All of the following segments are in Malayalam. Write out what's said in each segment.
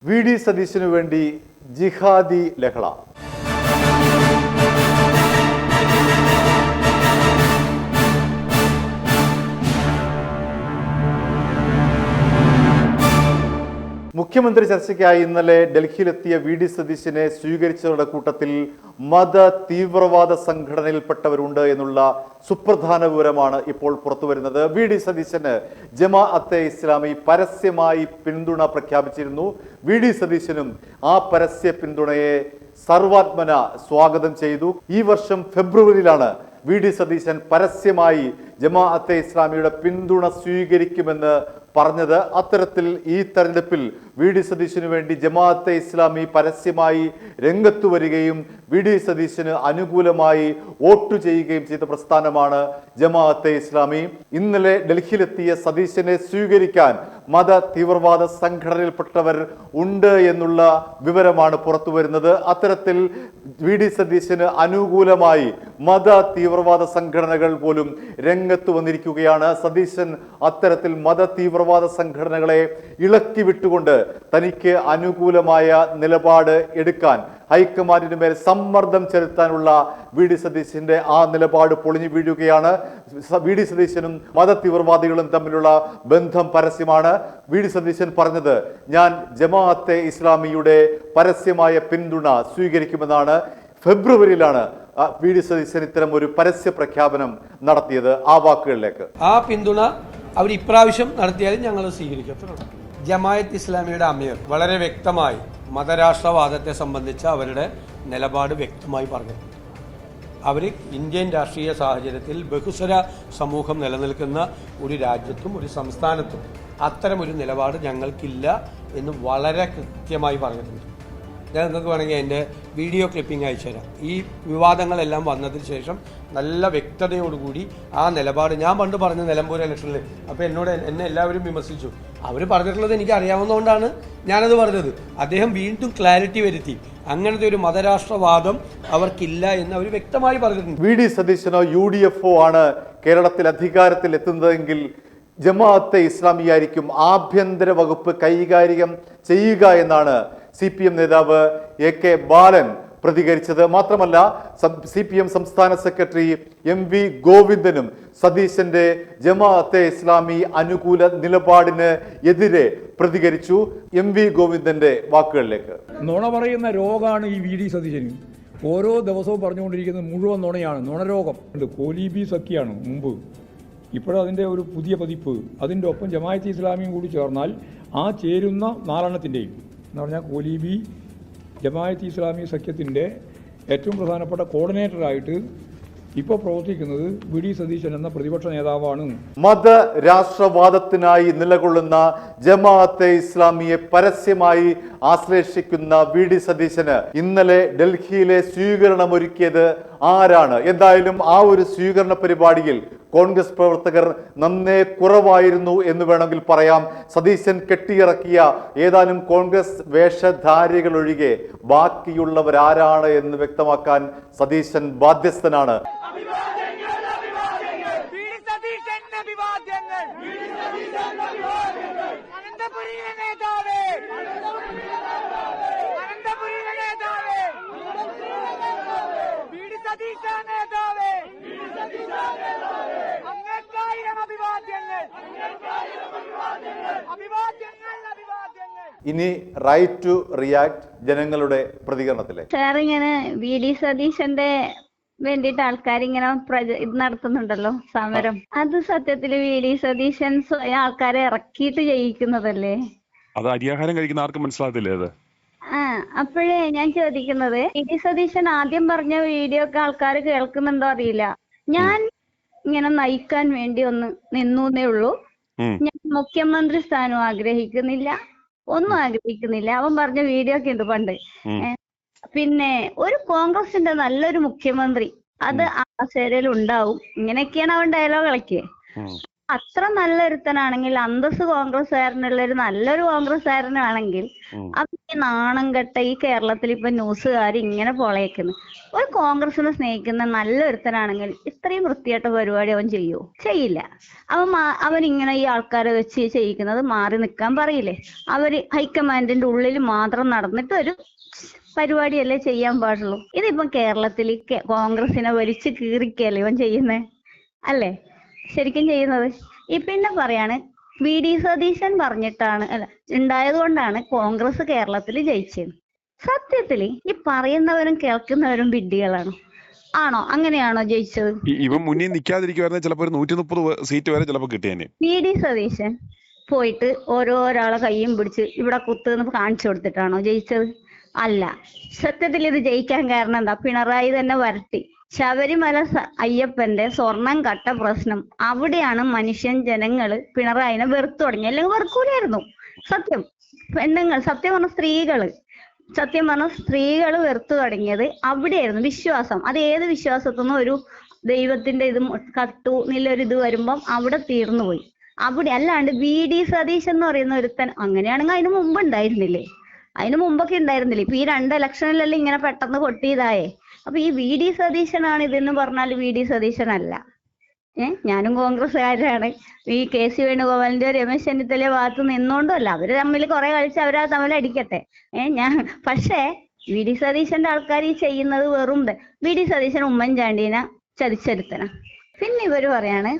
വി ഡി സതീശനു വേണ്ടി ജിഹാദി ലഹള. മുഖ്യമന്ത്രി ചർച്ചയ്ക്കായി ഇന്നലെ ഡൽഹിയിലെത്തിയ വി ഡി സതീശനെ സ്വീകരിച്ചവരുടെ കൂട്ടത്തിൽ മത തീവ്രവാദ സംഘടനയിൽപ്പെട്ടവരുണ്ട് എന്നുള്ള സുപ്രധാന വിവരമാണ് ഇപ്പോൾ പുറത്തുവരുന്നത്. വി ഡി സതീശന് ജമാഅത്തെ ഇസ്ലാമി പരസ്യമായി പിന്തുണ പ്രഖ്യാപിച്ചിരുന്നു. വി ഡി സതീശനും ആ പരസ്യ പിന്തുണയെ സർവാത്മന സ്വാഗതം ചെയ്തു. ഈ വർഷം ഫെബ്രുവരിയിലാണ് വി ഡി സതീശൻ പരസ്യമായി ജമാഅത്തെ ഇസ്ലാമിയുടെ പിന്തുണ സ്വീകരിക്കുമെന്ന് പറഞ്ഞത്. അത്തരത്തിൽ ഈ തെരഞ്ഞെടുപ്പിൽ വി ഡി സതീശനു വേണ്ടി ജമാഅത്തെ ഇസ്ലാമി പരസ്യമായി രംഗത്തു വരികയും വി ഡി സതീശന് അനുകൂലമായി വോട്ട് ചെയ്യുകയും ചെയ്ത പ്രസ്ഥാനമാണ് ജമാഅത്തെ ഇസ്ലാമി. ഇന്നലെ ഡൽഹിയിലെത്തിയ സതീശനെ സ്വീകരിക്കാൻ മത തീവ്രവാദ സംഘടനയിൽപ്പെട്ടവർ ഉണ്ട് എന്നുള്ള വിവരമാണ് പുറത്തു വരുന്നത്. അത്തരത്തിൽ വി ഡി സതീശന് അനുകൂലമായി മത തീവ്രവാദ സംഘടനകൾ പോലും രംഗത്ത് വന്നിരിക്കുകയാണ്. സതീശൻ അത്തരത്തിൽ മത തീവ്രവാദ സംഘടനകളെ ഇളക്കി വിട്ടുകൊണ്ട് തനിക്ക് അനുകൂലമായ നിലപാട് എടുക്കാൻ ഹൈക്കമാൻഡിന് മേൽ സമ്മർദ്ദം ചെലുത്താനുള്ള വി ഡി സതീശന്റെ ആ നിലപാട് പൊളിഞ്ഞു വീഴുകയാണ്. വി ഡി സതീശനും മത തീവ്രവാദികളും തമ്മിലുള്ള ബന്ധം പരസ്യമാണ്. വി ഡി സതീശൻ പറഞ്ഞത്, ഞാൻ ജമാഅത്തെ ഇസ്ലാമിയുടെ പരസ്യമായ പിന്തുണ സ്വീകരിക്കുമെന്നാണ്. ഫെബ്രുവരിയിലാണ് വി ഡി സതീശൻ ഇത്തരം ഒരു പരസ്യ പ്രഖ്യാപനം നടത്തിയത്. ആ വാക്കുകളിലേക്ക്, ആ പിന്തുണ അവർ ഇപ്രാവശ്യം നടത്തിയാലും ഞങ്ങൾ സ്വീകരിക്കത്തുള്ളൂ. ജമാഅത്ത് ഇസ്ലാമിയുടെ അമീർ വളരെ വ്യക്തമായി മതരാഷ്ട്രവാദത്തെ സംബന്ധിച്ച അവരുടെ നിലപാട് വ്യക്തമായി പറഞ്ഞിട്ടുണ്ട്. അവർ ഇന്ത്യൻ രാഷ്ട്രീയ സാഹചര്യത്തിൽ ബഹുസ്വര സമൂഹം നിലനിൽക്കുന്ന ഒരു രാജ്യത്തും ഒരു സംസ്ഥാനത്തും അത്തരമൊരു നിലപാട് ഞങ്ങൾക്കില്ല എന്ന് വളരെ കൃത്യമായി പറഞ്ഞിട്ടുണ്ട്. ഞാൻ നിങ്ങൾക്ക് വേണമെങ്കിൽ എൻ്റെ വീഡിയോ ക്ലിപ്പിംഗ് അയച്ചു തരാം. ഈ വിവാദങ്ങളെല്ലാം വന്നതിന് ശേഷം നല്ല വ്യക്തതയോടുകൂടി ആ നിലപാട് ഞാൻ പണ്ട് പറഞ്ഞ നിലമ്പൂർ ഇലക്ഷനിൽ, അപ്പോൾ എന്നെ എല്ലാവരും വിമർശിച്ചു. അവർ പറഞ്ഞിട്ടുള്ളത് എനിക്ക് അറിയാവുന്നതുകൊണ്ടാണ് ഞാനത് പറഞ്ഞത്. അദ്ദേഹം വീണ്ടും ക്ലാരിറ്റി വരുത്തി, അങ്ങനത്തെ ഒരു മതരാഷ്ട്രവാദം അവർക്കില്ല എന്ന് അവർ വ്യക്തമായി പറഞ്ഞിട്ടുണ്ട്. വി ഡി സതീശനോ യു ഡി എഫോ ആണ് കേരളത്തിൽ അധികാരത്തിൽ എത്തുന്നതെങ്കിൽ ജമാഅത്തെ ഇസ്ലാമിയായിരിക്കും ആഭ്യന്തര വകുപ്പ് കൈകാര്യം ചെയ്യുക എന്നാണ് CPM നേതാവ് AK ബാലൻ പ്രതികരിച്ചത്. മാത്രമല്ല, CPM സംസ്ഥാന സെക്രട്ടറി MV ഗോവിന്ദനും സതീശന്റെ ജമാഅത്തെ ഇസ്ലാമി അനുകൂല നിലപാടിന് എതിരെ പ്രതികരിച്ചു. MV ഗോവിന്ദന്റെ വാക്കുകളിലേക്ക്. നുണ പറയുന്ന രോഗമാണ് ഈ വി ഡി സതീശന്. ഓരോ ദിവസവും പറഞ്ഞുകൊണ്ടിരിക്കുന്നത് മുഴുവൻ നുണയാണ്. നുണരോഗം കോലീബി സഖിയാണ് മുമ്പ്, ഇപ്പോഴതിൻ്റെ ഒരു പുതിയ പതിപ്പ്. അതിൻ്റെ ഒപ്പം ജമാഅത്തെ ഇസ്ലാമിയും കൂടി ചേർന്നാൽ ആ ചേരുന്ന നാലെണ്ണത്തിൻ്റെയും എന്ന് പറഞ്ഞാൽ കോലീബി ജമാഅത്തെ ഇസ്ലാമി സഖ്യത്തിൻ്റെ ഏറ്റവും പ്രധാനപ്പെട്ട കോർഡിനേറ്ററായിട്ട് ഇപ്പോൾ പ്രവർത്തിക്കുന്നത് വി ഡി സതീശൻ എന്ന പ്രതിപക്ഷ നേതാവാണ്. മത രാഷ്ട്രവാദത്തിനായി നിലകൊള്ളുന്ന ജമാഅത്തെ ഇസ്ലാമിയെ പരസ്യമായി ആശ്ലേഷിക്കുന്ന വി ഡി സതീശന് ഇന്നലെ ഡൽഹിയിലെ സ്വീകരണമൊരുക്കിയത് ആരാണ്? എന്തായാലും ആ ഒരു സ്വീകരണ പരിപാടിയിൽ കോൺഗ്രസ് പ്രവർത്തകർ നന്നേ കുറവായിരുന്നു എന്ന് വേണമെങ്കിൽ പറയാം. സതീശൻ കെട്ടിയിറക്കിയ ഏതാനും കോൺഗ്രസ് വേഷധാരികൾ ഒഴികെ ബാക്കിയുള്ളവരാരാണ് എന്ന് വ്യക്തമാക്കാൻ സതീശൻ ബാധ്യസ്ഥനാണ്. ഇനി റൈറ്റ് ടു റിയാക്ട് ജനങ്ങളുടെ പ്രതികരണത്തിലെ സാർ, ഇങ്ങനെ വി ഡി സതീശന്റെ വേണ്ടിയിട്ട് ആൾക്കാരിങ്ങനെ ഇത് നടത്തുന്നുണ്ടല്ലോ സമരം. അത് സത്യത്തിൽ വി ഡി സതീശൻ സ്വയം ആൾക്കാരെ ഇറക്കിയിട്ട് ചെയ്യിക്കുന്നതല്ലേ? അത് അരിയാഹാരം കഴിക്കുന്ന ആർക്കും മനസ്സിലാകത്തില്ലേ അത്? അപ്പോഴേ ഞാൻ ചോദിക്കുന്നത്, വി ഡി സതീശൻ ആദ്യം പറഞ്ഞ വീഡിയോ ഒക്കെ ആൾക്കാർ കേൾക്കുന്നുണ്ടോ അറിയില്ല. ഞാൻ ഇങ്ങനെ നയിക്കാൻ വേണ്ടി ഒന്ന് നിന്നേ ഉള്ളൂ, ഞാൻ മുഖ്യമന്ത്രി സ്ഥാനം ആഗ്രഹിക്കുന്നില്ല, ഒന്നും ആഗ്രഹിക്കുന്നില്ല. അവൻ പറഞ്ഞ വീഡിയോ ഒക്കെ ഉണ്ട് പണ്ട്. പിന്നെ ഒരു കോൺഗ്രസിന്റെ നല്ലൊരു മുഖ്യമന്ത്രി അത് ആ കസേരയിൽ ഉണ്ടാവും, ഇങ്ങനെയൊക്കെയാണ് അവൻ ഡയലോഗ് കളിക്കേ. അത്ര നല്ലൊരുത്തനാണെങ്കിൽ, അന്തസ് കോൺഗ്രസ്സുകാരനുള്ള ഒരു നല്ലൊരു കോൺഗ്രസ്സുകാരനാണെങ്കിൽ, അപ്പൊ ഈ നാണം കെട്ട ഈ കേരളത്തിൽ ഇപ്പൊ ന്യൂസുകാർ ഇങ്ങനെ പൊളയിക്കുന്നു. ഒരു കോൺഗ്രസിനെ സ്നേഹിക്കുന്ന നല്ലൊരുത്തനാണെങ്കിൽ ഇത്രയും വൃത്തിയായിട്ട പരിപാടി അവൻ ചെയ്യുമോ? ചെയ്യില്ല. അവൻ ഇങ്ങനെ ഈ ആൾക്കാരെ വെച്ച് ചെയ്യിക്കുന്നത് മാറി നിൽക്കാൻ പറയില്ലേ? അവര് ഹൈക്കമാൻഡിന്റെ ഉള്ളിൽ മാത്രം നടന്നിട്ട് ഒരു പരിപാടിയല്ലേ ചെയ്യാൻ പാടുള്ളൂ. ഇതിപ്പം കേരളത്തിൽ കോൺഗ്രസിനെ വലിച്ചു കീറിക്കല്ലേ ഇവൻ ചെയ്യുന്നേ, അല്ലേ ശരിക്കും ചെയ്യുന്നത്? ഈ പിന്നെ പറയാണ് VD സതീശൻ പറഞ്ഞിട്ടാണ് ഉണ്ടായത് കൊണ്ടാണ് കോൺഗ്രസ് കേരളത്തിൽ ജയിച്ചത്. സത്യത്തില് ഈ പറയുന്നവരും കേൾക്കുന്നവരും വിഡ്ഢികളാണ്. ആണോ? അങ്ങനെയാണോ ജയിച്ചത്? ഇവൻ മുന്നിൽ നിൽക്കാതിരിക്കുവായിരുന്നെ ചിലപ്പോൾ ഒരു 130 സീറ്റ് വരെ ചിലപ്പോൾ കിട്ടിയേനെ. VD സതീശൻ പോയിട്ട് ഓരോരാളെ കയ്യും പിടിച്ച് ഇവിടെ കുത്തുന്ന് കാണിച്ചു കൊടുത്തിട്ടാണോ ജയിച്ചത്? അല്ല. സത്യത്തിൽ ഇത് ജയിക്കാൻ കാരണം എന്താ? പിണറായി തന്നെ വരട്ടി. ശബരിമല അയ്യപ്പന്റെ സ്വർണം കട്ട പ്രശ്നം, അവിടെയാണ് ജനങ്ങള് പിണറായിനെ വെറുത്തു തുടങ്ങി. അല്ലെങ്കിൽ വെറുക്കൂലായിരുന്നു. സത്യം പറഞ്ഞ സ്ത്രീകള് വെറുത്തു തുടങ്ങിയത് അവിടെയായിരുന്നു. വിശ്വാസം, അത് ഏത് വിശ്വാസത്തുനിന്നും ഒരു ദൈവത്തിന്റെ ഇത് കട്ടു എന്നുള്ളൊരിത് വരുമ്പം അവിടെ തീർന്നു പോയി. അവിടെ അല്ലാണ്ട് VD സതീശൻ എന്ന് പറയുന്ന ഒരുത്തൻ അങ്ങനെയാണെങ്കിൽ അതിന് മുമ്പ് ഉണ്ടായിരുന്നില്ലേ? അതിന് മുമ്പൊക്കെ ഉണ്ടായിരുന്നില്ലേ? ഇപ്പൊ ഈ 2 ഇലക്ഷനിലെല്ലാം ഇങ്ങനെ പെട്ടെന്ന് പൊട്ടിയതായേ. അപ്പൊ ഈ VD സതീശനാണ് ഇതെന്ന് പറഞ്ഞാൽ VD സതീശനല്ല. ഞാനും കോൺഗ്രസ്സുകാരാണ്. ഈ KC വേണുഗോപാലിന്റെ രമേശ് ചെന്നിത്തല ഭാഗത്ത് നിന്നോണ്ടുമല്ല. അവര് തമ്മിൽ കുറെ കളിച്ച് അവരാ തമ്മിൽ അടിക്കട്ടെ. പക്ഷേ VD സതീശന്റെ ആൾക്കാർ ഈ ചെയ്യുന്നത് വെറും VD സതീശൻ ഉമ്മൻചാണ്ടീനെ ചതിച്ചെടുത്തന. പിന്നെ ഇവര് പറയാണ്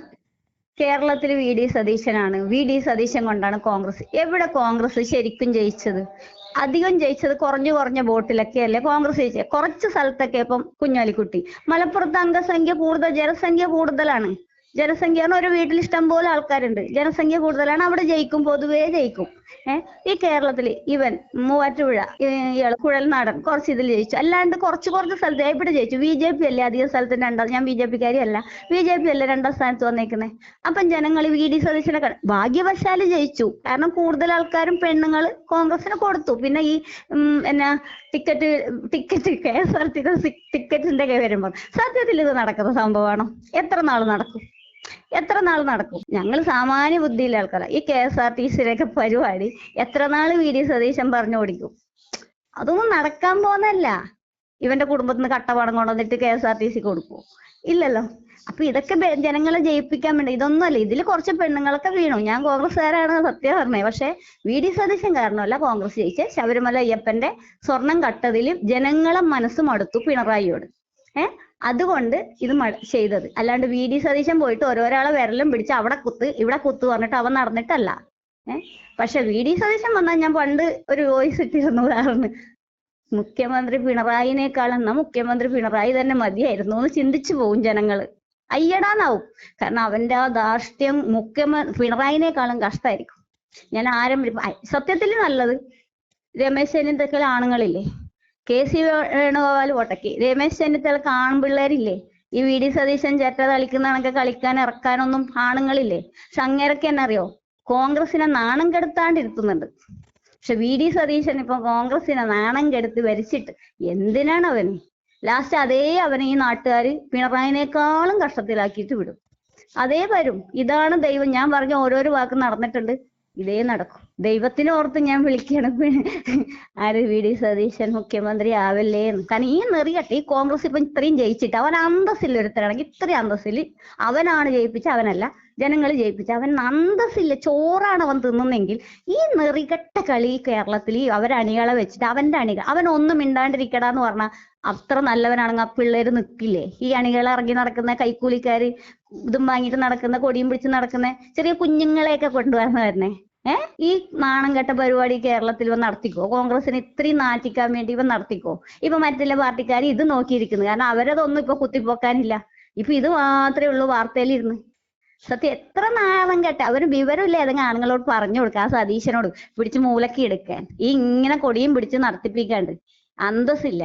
കേരളത്തിൽ VD സതീശനാണ്, VD സതീശൻ കൊണ്ടാണ് കോൺഗ്രസ്. എവിടെ കോൺഗ്രസ് ശരിക്കും ജയിച്ചത്? അധികം ജയിച്ചത് കുറഞ്ഞ വോട്ടിലൊക്കെ അല്ലേ കോൺഗ്രസ് ജയിച്ചത്? കുറച്ച് സ്ഥലത്തൊക്കെ ഇപ്പം കുഞ്ഞാലിക്കുട്ടി. മലപ്പുറത്ത് അംഗസംഖ്യ കൂടുതൽ, ജനസംഖ്യ കൂടുതലാണ്. ജനസംഖ്യ ഒരു വീട്ടിൽ ഇഷ്ടം പോലെ ആൾക്കാരുണ്ട്, ജനസംഖ്യ കൂടുതലാണ്, അവിടെ ജയിക്കും, പൊതുവേ ജയിക്കും. ഈ കേരളത്തില് ഇവൻ മൂവാറ്റുപുഴ, ഇയാള് കുഴൽനാടൻ കുറച്ച് ഇതിൽ ജയിച്ചു. അല്ലാണ്ട് കുറച്ച് സ്ഥലത്ത് ഇവിടെ ജയിച്ചു. BJP അല്ലേ അധികം സ്ഥലത്ത് രണ്ടാം. ഞാൻ BJP അല്ല, BJP അല്ലേ 2ാം സ്ഥാനത്ത് വന്നേക്കുന്നത്. അപ്പം ജനങ്ങൾ VD സതീശനെ ഭാഗ്യവശാല് ജയിച്ചു. കാരണം കൂടുതൽ ആൾക്കാരും പെണ്ണുങ്ങള് കോൺഗ്രസിന് കൊടുത്തു. പിന്നെ ഈ ടിക്കറ്റ് KSRTC ടിക്കറ്റിന്റെ ഒക്കെ വരുമ്പോ സത്യത്തിൽ ഇത് നടക്കുന്ന സംഭവമാണോ? എത്ര നാൾ നടക്കും? ഞങ്ങൾ സാമാന്യ ബുദ്ധിയിലെ ആൾക്കാരാ. ഈ KSRTCയിലൊക്കെ പരിപാടി എത്ര നാള് VD സതീശൻ പറഞ്ഞു ഓടിക്കും? അതൊന്നും നടക്കാൻ പോകുന്നല്ല. ഇവന്റെ കുടുംബത്തിന് കട്ടപണം കൊണ്ടുവന്നിട്ട് KSRTC കൊടുക്കുവോ? ഇല്ലല്ലോ. അപ്പൊ ഇതൊക്കെ ജനങ്ങളെ ജയിപ്പിക്കാൻ വേണ്ടി. ഇതൊന്നുമല്ല. ഇതിൽ കുറച്ച് പെണ്ണുങ്ങളൊക്കെ വീണു. ഞാൻ കോൺഗ്രസ്സുകാരാണ് സത്യം പറഞ്ഞേ. പക്ഷെ VD സതീശൻ കാരണമല്ല കോൺഗ്രസ് ജയിച്ച്. ശബരിമല അയ്യപ്പന്റെ സ്വർണം കട്ടതിൽ ജനങ്ങളെ മനസ്സ് മടുത്തു പിണറായിയോട്. അതുകൊണ്ട് ഇത് ചെയ്തത്. അല്ലാണ്ട് VD സതീശൻ പോയിട്ട് ഓരോരാളെ വിരലും പിടിച്ച് അവിടെ കുത്ത് ഇവിടെ കുത്ത് പറഞ്ഞിട്ട് അവൻ നടന്നിട്ടല്ല. പക്ഷെ VD സതീശൻ വന്നാൽ ഞാൻ പണ്ട് ഒരു വോയിസ് ഇട്ടിരുന്നു. ഉദാഹരണം, മുഖ്യമന്ത്രി പിണറായിനേക്കാളും മുഖ്യമന്ത്രി പിണറായി തന്നെ മതിയായിരുന്നു എന്ന് ചിന്തിച്ചു പോകും ജനങ്ങള്. അയ്യടാന്നാവും. കാരണം അവന്റെ ആ ധാർഷ്ട്യം പിണറായിനേക്കാളും കഷ്ടമായിരിക്കും. ഞാൻ സത്യത്തിൽ നല്ലത് രമേശ് ചെന്നിത്തല ആണുങ്ങളില്ലേ, KC വേണുഗോപാൽ പോട്ടയ്ക്ക്, രമേശ് ചെന്നിത്തലക്ക് ആൺപിള്ളേരില്ലേ, ഈ VD സതീശൻ ചേട്ട കളിക്കുന്ന കണക്കെ കളിക്കാൻ ഇറക്കാനൊന്നും ആണുങ്ങളില്ലേ? പക്ഷെ അങ്ങേരൊക്കെ തന്നെ അറിയോ കോൺഗ്രസിനെ നാണം കെടുത്താണ്ടിരുത്തുന്നുണ്ട്. പക്ഷെ VD സതീശൻ ഇപ്പൊ കോൺഗ്രസിനെ നാണം കെടുത്ത് ഭരിച്ചിട്ട് എന്തിനാണ് അവന്? ലാസ്റ്റ് അതേ അവനെ ഈ നാട്ടുകാര് പിണറായിനേക്കാളും കഷ്ടത്തിലാക്കിയിട്ട് വിടും. അതേ വരും. ഇതാണ് ദൈവം. ഞാൻ പറഞ്ഞ ഓരോരോ വാക്ക് നടന്നിട്ടുണ്ട്, ഇതേ നടക്കും. ദൈവത്തിനെ ഓർത്ത് ഞാൻ വിളിക്കണം. ആര് VD സതീശൻ മുഖ്യമന്ത്രി ആവല്ലേ എന്ന്. കാരണം ഈ നെറിയട്ടെ ഈ കോൺഗ്രസ് ഇപ്പൊ ഇത്രയും ജയിച്ചിട്ട് അവൻ അന്തസ്സില്ല ഒരുത്തരാണെങ്കിൽ ഇത്രയും അന്തസ്സിൽ അവനാണ് ജയിപ്പിച്ച, അവനല്ല ജനങ്ങൾ ജയിപ്പിച്ച, അവൻ അന്തസ്സില്ല, ചോറാണ് അവൻ തിന്നുന്നെങ്കിൽ ഈ നെറികെട്ട കളി കേരളത്തിൽ അവരണികളെ വെച്ചിട്ട് അവൻ ഒന്നും മിണ്ടാണ്ടിരിക്കടാന്ന് പറഞ്ഞാൽ അത്ര നല്ലവനാണെങ്കിൽ ആ പിള്ളേര് നിൽക്കില്ലേ? ഈ അണികളെ ഇറങ്ങി നടക്കുന്ന കൈക്കൂലിക്കാര് ഇതും വാങ്ങിയിട്ട് നടക്കുന്ന കൊടിയും പിടിച്ച് നടക്കുന്ന ചെറിയ കുഞ്ഞുങ്ങളെയൊക്കെ കൊണ്ടുവരുന്നവരുന്നേ. ഈ നാണം കെട്ട പരിപാടി കേരളത്തിൽ ഇവൻ നടത്തിക്കോ? കോൺഗ്രസിന് ഇത്രയും നാറ്റിക്കാൻ വേണ്ടി ഇവൻ നടത്തിക്കോ? ഇപ്പൊ മറ്റുള്ള പാർട്ടിക്കാർ ഇത് നോക്കിയിരിക്കുന്നു. കാരണം അവരതൊന്നും ഇപ്പൊ കുത്തിപ്പോക്കാനില്ല. ഇപ്പൊ ഇത് മാത്രമേ ഉള്ളൂ വാർത്തയിലിരുന്ന്. സത്യം എത്ര നാളം കെട്ട അവര് വിവരമില്ല. ഏതെങ്കിലും ആണുങ്ങളോട് പറഞ്ഞു കൊടുക്കുക, ആ സതീശനോട് പിടിച്ച് മൂലക്കി എടുക്കാൻ. ഈ ഇങ്ങനെ കൊടിയും പിടിച്ച് നടത്തിപ്പിക്കാണ്ട് അന്തസ്സില്ല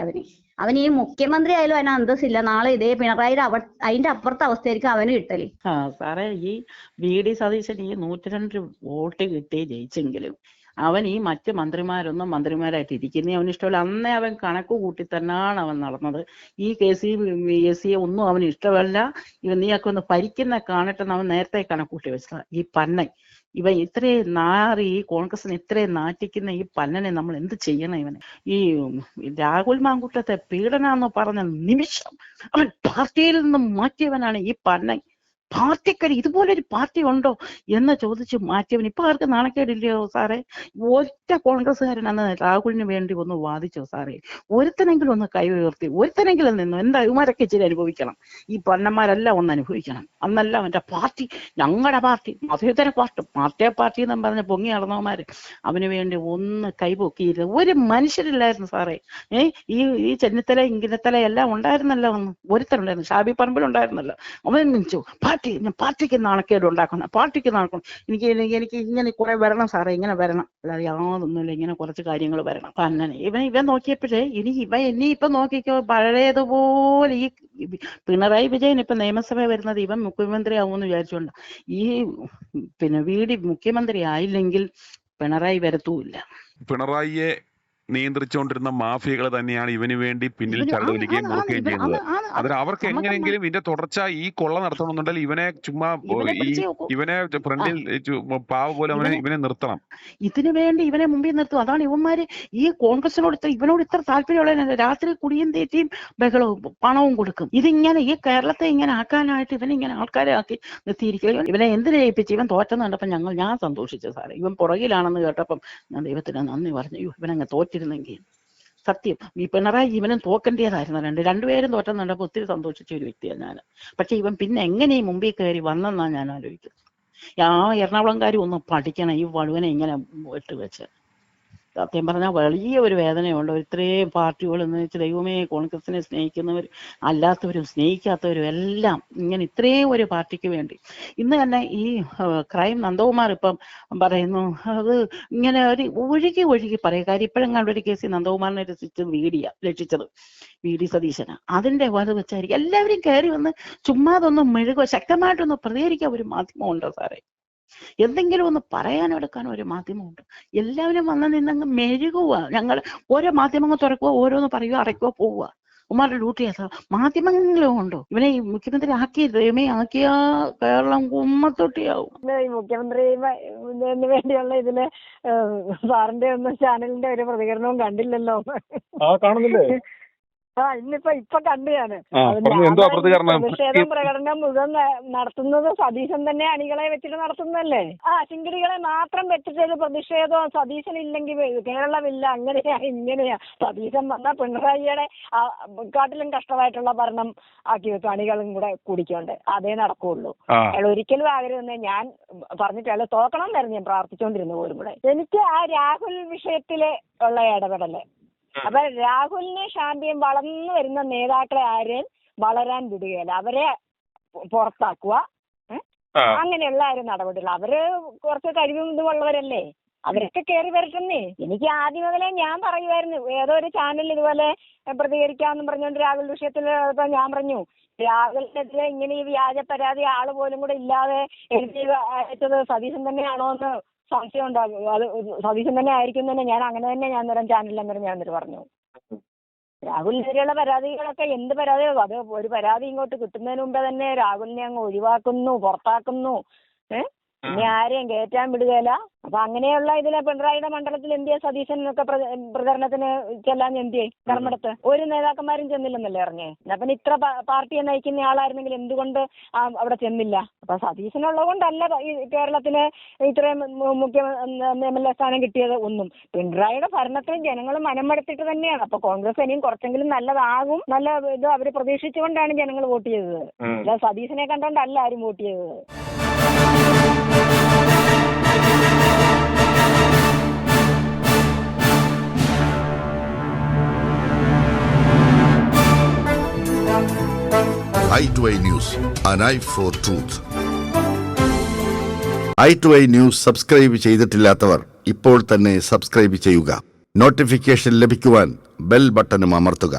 അവന് ഈ മുഖ്യമന്ത്രി ആയാലും അവന് അന്തസ്സില്ല. നാളെ ഇതേ പിണറായി അതിന്റെ അപ്പുറത്തെ അവസ്ഥയായിരിക്കും അവന് കിട്ടല്. സാറേ, ഈ VD സതീശൻ ഈ 102 വോട്ട് കിട്ടി ജയിച്ചെങ്കിലും അവൻ ഈ മറ്റ് മന്ത്രിമാരൊന്നും മന്ത്രിമാരായിട്ട് ഇരിക്കുന്നേ അവന് ഇഷ്ടമല്ല. അന്നേ അവൻ കണക്ക് കൂട്ടി തന്നെയാണ് അവൻ നടന്നത്. ഈ KCSE ഒന്നും അവന് ഇഷ്ടമല്ല. ഇവൻ നീയൊക്കെ ഒന്ന് ഭരിക്കുന്ന കാണട്ടെന്ന് അവൻ നേരത്തെ കണക്കൂട്ടി വെച്ചതാ. ഈ പന്നൻ ഇവൻ ഇത്രയും നാറി ഈ കോൺഗ്രസിനെ ഇത്രയും നാറ്റിക്കുന്ന ഈ പന്നനെ നമ്മൾ എന്ത് ചെയ്യണം? ഇവനെ ഈ രാഹുൽ മാങ്കൂട്ടത്തെ പീഡനാന്ന് പറഞ്ഞ നിമിഷം അവൻ പാർട്ടിയിൽ നിന്നും മാറ്റിയവനാണ് ഈ പന്നൻ. പാർട്ടിക്കാർ ഇതുപോലൊരു പാർട്ടി ഉണ്ടോ എന്ന് ചോദിച്ച് മാറ്റിയവൻ. ഇപ്പൊ ആർക്ക് നാണക്കേടില്ലയോ സാറേ? ഒറ്റ കോൺഗ്രസ്സുകാരൻ അന്ന് രാഹുലിന് വേണ്ടി ഒന്ന് വാദിച്ചോ സാറേ? ഒരുത്തനെങ്കിലും ഒന്ന് കൈ ഉയർത്തി, ഒരുത്തനെങ്കിലും നിന്നു. എന്താ ഇവന്മാരൊക്കെ ഇച്ചിരി അനുഭവിക്കണം, ഈ പന്നന്മാരെല്ലാം ഒന്ന് അനുഭവിക്കണം. അന്നല്ല അവന്റെ പാർട്ടി, ഞങ്ങളുടെ പാർട്ടി, മതേതര പാർട്ടി എന്നും പറഞ്ഞ് പൊങ്ങി നടന്നവന്മാര് അവന് വേണ്ടി ഒന്ന് കൈപൊക്കിയിരുന്നു. ഒരു മനുഷ്യരില്ലായിരുന്നു സാറേ. ഈ ചെന്നിത്തല ഇങ്കിലത്തല എല്ലാം ഉണ്ടായിരുന്നല്ലോ. ഒന്ന് ഒരുത്തനുണ്ടായിരുന്നു, ഷാബി പറമ്പിലുണ്ടായിരുന്നല്ലോ. അവൻ നിമിച്ചു പാർട്ടിക്ക് നാണക്കേട് ഉണ്ടാക്കണം, പാർട്ടിക്ക് നാണക്കണം. എനിക്ക് ഇങ്ങനെ കുറെ വരണം സാറേ, ഇങ്ങനെ വരണം, അല്ലാതെ യാതൊന്നുമില്ല, ഇങ്ങനെ കുറച്ച് കാര്യങ്ങൾ വരണം. അങ്ങനെ ഇവൻ നോക്കിയപ്പോഴേ ഇനി ഇപ്പൊ നോക്കിക്കോ, പഴയതുപോലെ ഈ പിണറായി വിജയൻ ഇപ്പൊ നിയമസഭ വരുന്നത് ഇവൻ മുഖ്യമന്ത്രി ആവുമെന്ന് വിചാരിച്ചുകൊണ്ട്. ഈ മുഖ്യമന്ത്രി ആയില്ലെങ്കിൽ പിണറായി വരത്തുമില്ല. പിണറായിയെ നിയന്ത്രിച്ചുകൊണ്ടിരുന്ന മാഫിയകൾ തന്നെയാണ് ഇവന് വേണ്ടി പിന്നിൽ ചരടുവലിക്കുകയും മുറുക്കുകയും ചെയ്യുന്നത്. അതിന് അവർക്ക് എങ്ങനെയെങ്കിലും ഇതിന്റെ തുടർച്ച ഈ കൊള്ള നടത്തണമെന്നുണ്ടെങ്കിൽ ഇവനെ ചുമ്മാ ഇവനെ ഫ്രണ്ടിൽ പാവ പോലെ ഇവനെ നിർത്തണം. ഇതിനു വേണ്ടി ഇവനെ മുമ്പിൽ നിർത്തും. അതാണ് ഇവന്മാര് ഈ കോൺഗ്രസിനോട് ഇവനോട് ഇത്ര താല്പര്യമുള്ള. രാത്രി കുടിയും തീറ്റിയും ബഹളവും പണവും കൊടുക്കും. ഇതിങ്ങനെ ഈ കേരളത്തെ ഇങ്ങനെ ആക്കാനായിട്ട് ഇവനിങ്ങനെ ആൾക്കാരെ ആക്കി നിർത്തിയിരിക്കുക. ഇവനെ എന്തിനെ ഏൽപ്പിച്ച് ഇവൻ തോറ്റെന്ന് കണ്ടപ്പോൾ ഞാൻ സന്തോഷിച്ചു സാറേ. ഇവൻ പുറകിലാണെന്ന് കേട്ടപ്പം ഞാൻ ദൈവത്തിന് നന്ദി പറഞ്ഞു. ഇവനങ്ങ് തോറ്റിരുന്നെങ്കിൽ സത്യം ഈ പിണറായി ഇവനും തോക്കേണ്ടതായിരുന്നു. രണ്ടുപേരും തോറ്റെന്ന് കണ്ടപ്പോൾ ഒത്തിരി സന്തോഷിച്ച ഒരു വ്യക്തിയാണ് ഞാൻ. പക്ഷെ ഇവൻ പിന്നെ എങ്ങനെ ഈ മുമ്പിൽ കയറി വന്നെന്നാണ് ഞാൻ ആലോചിക്കുന്നത്. ആ എറണാകുളംകാരും ഒന്ന് പഠിക്കണം ഈ വളുവനെ ഇങ്ങനെ വെച്ച്. സത്യം പറഞ്ഞാൽ വലിയ ഒരു വേദനയുണ്ട്. ഇത്രയും പാർട്ടികൾ എന്ന് വെച്ചാൽ ദൈവമേ, കോൺഗ്രസിനെ സ്നേഹിക്കുന്നവർ അല്ലാത്തവരും സ്നേഹിക്കാത്തവരും എല്ലാം ഇങ്ങനെ ഇത്രയും ഒരു പാർട്ടിക്ക് വേണ്ടി. ഇന്ന് തന്നെ ഈ ക്രൈം നന്ദകുമാർ ഇപ്പം പറയുന്നു അത് ഇങ്ങനെ ഒരു ഒഴുകി പറയുക. കാര്യം ഇപ്പോഴെങ്ങാണ്ട് ഒരു കേസിൽ നന്ദകുമാറിനെ രക്ഷിച്ചത് VD സതീശനാ. അതിന്റെ വധ വെച്ചായിരിക്കും എല്ലാവരും കയറി വന്ന് ചുമ്മാതൊന്നും മെഴുകുക, ശക്തമായിട്ടൊന്ന് പ്രതികരിക്കാൻ ഒരു മാധ്യമമുണ്ടോ സാറേ? എന്തെങ്കിലും ഒന്ന് പറയാനെടുക്കാനോ ഒരു മാധ്യമമുണ്ട്? എല്ലാവരും വന്ന് നിന്നങ്ങ് മെഴുകുക. ഞങ്ങൾ ഓരോ മാധ്യമങ്ങൾ തുറക്കുക, ഓരോന്ന് പറയുക, അടയ്ക്കുക, പോവുക. ഉമ്മാരുടെ ഡ്യൂട്ടി അതാ. മാധ്യമങ്ങളും ഉണ്ടോ? ഇവനെ ഈ മുഖ്യമന്ത്രി ആക്കിയ കേരളം കുമ്മത്തൊട്ടിയാവും. ഈ മുഖ്യമന്ത്രിന് വേണ്ടിയുള്ള ഇതില് സാറിന്റെ ഒന്നും ചാനലിന്റെ ഒരു പ്രതികരണവും കണ്ടില്ലല്ലോ. കാണുന്നില്ലേ? ഇപ്പൊ കണ്ടു ഞാന്. പ്രകടനം മുഴുവൻ നടത്തുന്നത് സതീശൻ തന്നെ അണികളെ വെച്ചിട്ട് നടത്തുന്നല്ലേ. ചിങ്കിടികളെ മാത്രം വെച്ചിട്ട് പ്രതിഷേധം സതീശൻ ഇല്ലെങ്കിൽ കേരളമില്ല, അങ്ങനെയാ ഇങ്ങനെയാ. സതീശൻ വന്ന പിണറായിയുടെ കാട്ടിലും കഷ്ടമായിട്ടുള്ള ഭരണം ആക്കി വെക്കും, അണികളും കൂടെ കുടിക്കോണ്ട്. അതേ നടക്കുള്ളൂ. അയാൾ ഒരിക്കലും ആഗ്രഹം ഞാൻ പറഞ്ഞിട്ട് അയാൾ തോക്കണം എന്നായിരുന്നു ഞാൻ പ്രാർത്ഥിച്ചോണ്ടിരുന്നു പോലും കൂടെ. എനിക്ക് ആ രാഹുൽ വിഷയത്തില് ഉള്ള ഇടപെടല്, അപ്പൊ രാഹുലിനെ ശാന്തിയും വളർന്നു വരുന്ന നേതാക്കളെ ആരെയും വളരാൻ വിടുകയില്ല, അവരെ പുറത്താക്കുക, അങ്ങനെയുള്ള ആരും നടപടികൾ. അവര് കുറച്ച് കഴിവും ഇതുള്ളവരല്ലേ, അവരൊക്കെ കയറി വരട്ടെന്നേ. എനിക്ക് ആദ്യം മുതലേ ഞാൻ പറയുമായിരുന്നു, ഏതോ ഒരു ചാനലിൽ ഇതുപോലെ പ്രതികരിക്കാമെന്നും പറഞ്ഞുകൊണ്ട് രാഹുൽ വിഷയത്തിൽ ഞാൻ പറഞ്ഞു, രാഹുലിനെതിരെ ഇങ്ങനെ ഈ വ്യാജ പരാതി ആള് പോലും കൂടെ ഇല്ലാതെ എഴുതി അയച്ചത് സതീശൻ തന്നെയാണോ എന്ന് സംശയം ഉണ്ടാകും. അത് സതീശൻ തന്നെ ആയിരിക്കും തന്നെ ഞാൻ അങ്ങനെ തന്നെ ഞാൻ ചാനലിൽ ഞാൻ പറഞ്ഞു. രാഹുലിനെതിരെയുള്ള പരാതികളൊക്കെ എന്ത് പരാതിയോ അത് ഒരു പരാതി ഇങ്ങോട്ട് കിട്ടുന്നതിന് മുമ്പേ തന്നെ രാഹുലിനെ അങ്ങ് ഒഴിവാക്കുന്നു, പുറത്താക്കുന്നു. ഇനി ആരെയും കയറ്റാൻ വിടുകയില്ല. അപ്പൊ അങ്ങനെയുള്ള ഇതിലെ പിണറായിയുടെ മണ്ഡലത്തിൽ എന്തിയെ സതീശനൊക്കെ പ്രചരണത്തിന് ചെല്ലാൻ എന്തിയെ ധർമ്മടത്ത് ഒരു നേതാക്കന്മാരും ചെന്നില്ലെന്നല്ലേ പറഞ്ഞേ. അപ്പം ഇത്ര പാർട്ടിയെ നയിക്കുന്ന ആളായിരുന്നെങ്കിൽ എന്തുകൊണ്ട് അവിടെ ചെന്നില്ല? അപ്പൊ സതീശനുള്ളത് കൊണ്ടല്ല ഈ കേരളത്തിന് ഇത്രയും MLA സ്ഥാനം കിട്ടിയത് ഒന്നും. പിണറായിയുടെ ഭരണത്തിൽ ജനങ്ങൾ മനമെടുത്തിട്ട് തന്നെയാണ്. അപ്പൊ കോൺഗ്രസ് ഇനിയും കുറച്ചെങ്കിലും നല്ലതാകും, നല്ല ഇത് അവര് പ്രതീക്ഷിച്ചുകൊണ്ടാണ് ജനങ്ങൾ വോട്ട് ചെയ്തത്. അല്ല സതീശനെ കണ്ടോണ്ടല്ല ആരും വോട്ട് ചെയ്തത്. i2i News, an eye for truth. i2i News subscribe ചെയ്തിട്ടില്ലാത്തവർ ഇപ്പോൾ തന്നെ സബ്സ്ക്രൈബ് ചെയ്യുക. നോട്ടിഫിക്കേഷൻ ലഭിക്കുവാൻ ബെൽ ബട്ടണും അമർത്തുക.